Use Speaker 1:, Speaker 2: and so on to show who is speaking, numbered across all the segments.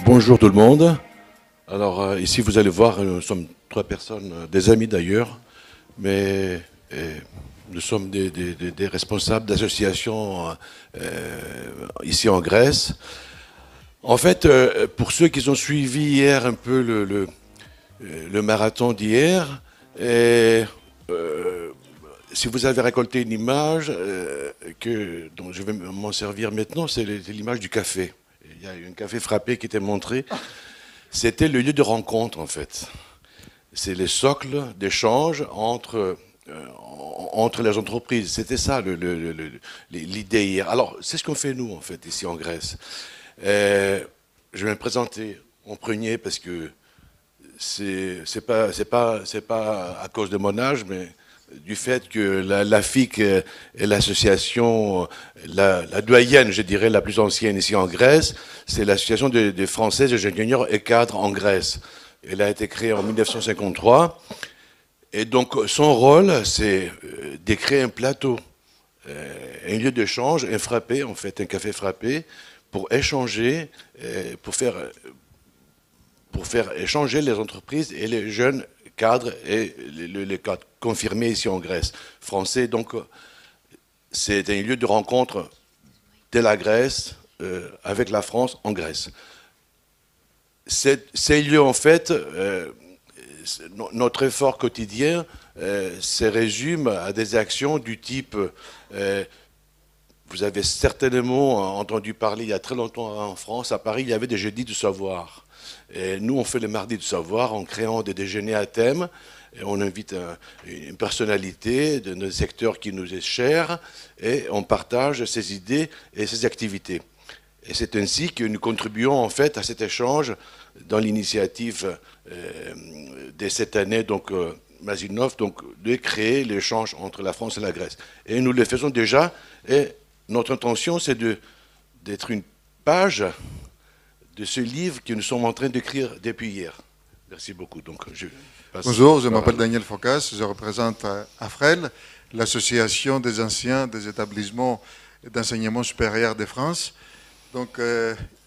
Speaker 1: Bonjour tout le monde. Alors ici vous allez voir, nous sommes trois personnes, des amis d'ailleurs, mais nous sommes des responsables d'associations ici en Grèce. En fait, pour ceux qui ont suivi hier un peu le marathon d'hier, si vous avez récolté une image dont je vais m'en servir maintenant, c'est l'image du café. Il y a un café frappé qui était montré. C'était le lieu de rencontre, en fait. C'est le socle d'échange entre les entreprises. C'était ça l'idée hier. Alors, c'est ce qu'on fait nous, en fait, ici en Grèce. Je vais me présenter en premier parce que c'est pas à cause de mon âge, mais du fait que la FIC est l'association, la doyenne, je dirais, la plus ancienne ici en Grèce. C'est l'association des Français, des ingénieurs et cadres en Grèce. Elle a été créée en 1953. Et donc, son rôle, c'est de créer un plateau, un lieu d'échange, un frappé, en fait, un café frappé, pour échanger, pour faire échanger les entreprises et les jeunes cadres et les cadres confirmés ici en Grèce. Français, donc, c'est un lieu de rencontre de la Grèce avec la France en Grèce. Ces lieux, en fait, notre effort quotidien se résume à des actions du type, vous avez certainement entendu parler il y a très longtemps en France, à Paris, il y avait des jeudis du savoir. Et nous, on fait le mardi du savoir en créant des déjeuners à thème. Et on invite une personnalité d'un secteur qui nous est cher et on partage ses idées et ses activités. Et c'est ainsi que nous contribuons en fait à cet échange dans l'initiative de cette année, donc Mazinov, donc de créer l'échange entre la France et la Grèce. Et nous le faisons déjà. Et notre intention, c'est d'être une page de ce livre que nous sommes en train d'écrire depuis hier. Merci beaucoup. Donc,
Speaker 2: Bonjour, je m'appelle Daniel Focas, je représente AFREL, l'association des anciens des établissements d'enseignement supérieur de France. Donc,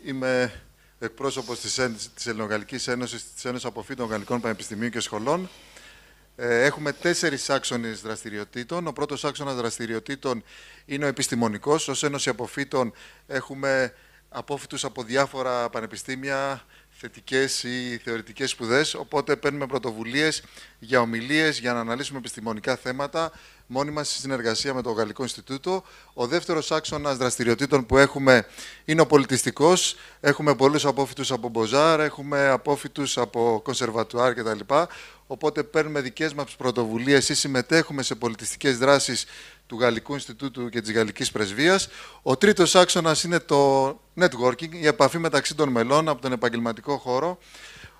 Speaker 2: είμαι εκπρόσωπος της Ελληνογαλλικής Ένωσης, της Ένωσης Αποφύτων Γαλλικών Πανεπιστημίων και Σχολών. Έχουμε 4 άξονες δραστηριοτήτων. Ο πρώτος άξονας δραστηριοτήτων είναι ο επιστημονικός. Ως Ένωση Αποφύτων έχουμε απόφοιτους από διάφορα πανεπιστήμια, θετικές ή θεωρητικές σπουδές, οπότε παίρνουμε πρωτοβουλίες για ομιλίες, για να αναλύσουμε επιστημονικά θέματα, μόνοι μας στη συνεργασία με το Γαλλικό Ινστιτούτο. Ο δεύτερος άξονας δραστηριοτήτων που έχουμε είναι ο πολιτιστικός. Έχουμε πολλούς απόφοιτους από Μποζάρ, έχουμε απόφοιτους από Κονσερβατουάρ κτλ. Οπότε παίρνουμε δικές μας πρωτοβουλίες ή συμμετέχουμε σε πολιτιστικές δράσεις του Γαλλικού Ινστιτούτου και της Γαλλικής Πρεσβείας. Ο τρίτος άξονας είναι το networking, η επαφή μεταξύ των μελών από τον επαγγελματικό χώρο.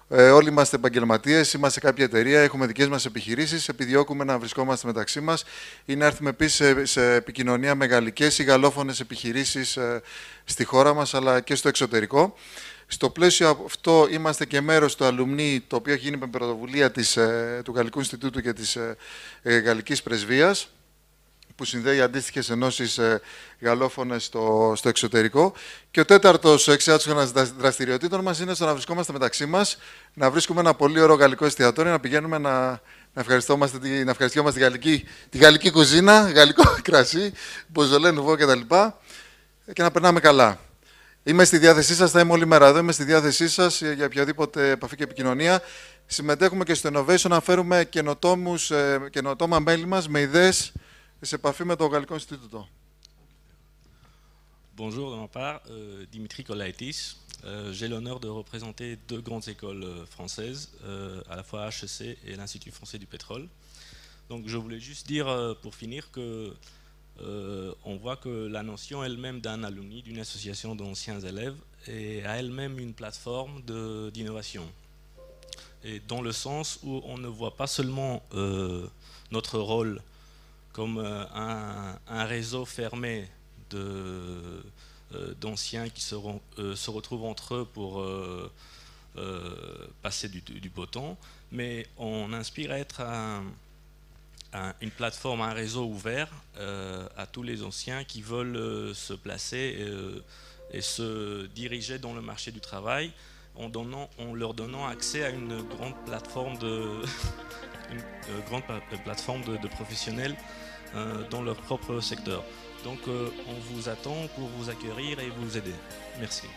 Speaker 2: Όλοι είμαστε επαγγελματίες, είμαστε σε κάποια εταιρεία, έχουμε δικές μας επιχειρήσεις, επιδιώκουμε να βρισκόμαστε μεταξύ μας ή να έρθουμε επίσης σε επικοινωνία με γαλλικές ή γαλλόφωνες επιχειρήσεις στη χώρα μας αλλά και στο εξωτερικό. Στο πλαίσιο αυτό είμαστε και μέρος του αλουμνί, το οποίο έχει γίνει με πρωτοβουλία του Γαλλικού Ινστιτούτου και της Γαλλικής Πρεσβείας, που συνδέει αντίστοιχες ενώσεις γαλλόφωνες στο εξωτερικό. Και ο τέταρτος εξάτσονας δραστηριοτήτων μας είναι στο να βρισκόμαστε μεταξύ μας, να βρίσκουμε ένα πολύ ωραίο γαλλικό εστιατόριο, να πηγαίνουμε να ευχαριστιόμαστε τη γαλλική κουζίνα, γαλλικό κρασί, μποζολέ, νουβό κτλ. Και να περνάμε καλά. Είμαι στη διάθεσή σας, θα είμαι όλη μέρα εδώ, είμαι στη διάθεσή σας για οποιαδήποτε επαφή και επικοινωνία. Συμμετέχουμε και στο Innovation να φέρουμε καινοτόμα μέλη μας με ιδέες σε επαφή με το Γαλλικό Ινστιτούτο.
Speaker 3: Bonjour de ma part, Dimitri Kolaitis. J'ai l'honneur de représenter 2 grandes écoles françaises, à la fois HEC et l'Institut français du pétrole. Donc je voulais juste dire pour finir que on voit que la notion elle-même d'un alumni, d'une association d'anciens élèves, est à elle-même une plateforme d'innovation. Et dans le sens où on ne voit pas seulement notre rôle comme un réseau fermé d'anciens qui se retrouvent entre eux pour passer du beau temps, mais on inspire à être une plateforme, un réseau ouvert à tous les anciens qui veulent se placer et se diriger dans le marché du travail en leur donnant accès à une grande plateforme de professionnels dans leur propre secteur. Donc on vous attend pour vous accueillir et vous aider. Merci.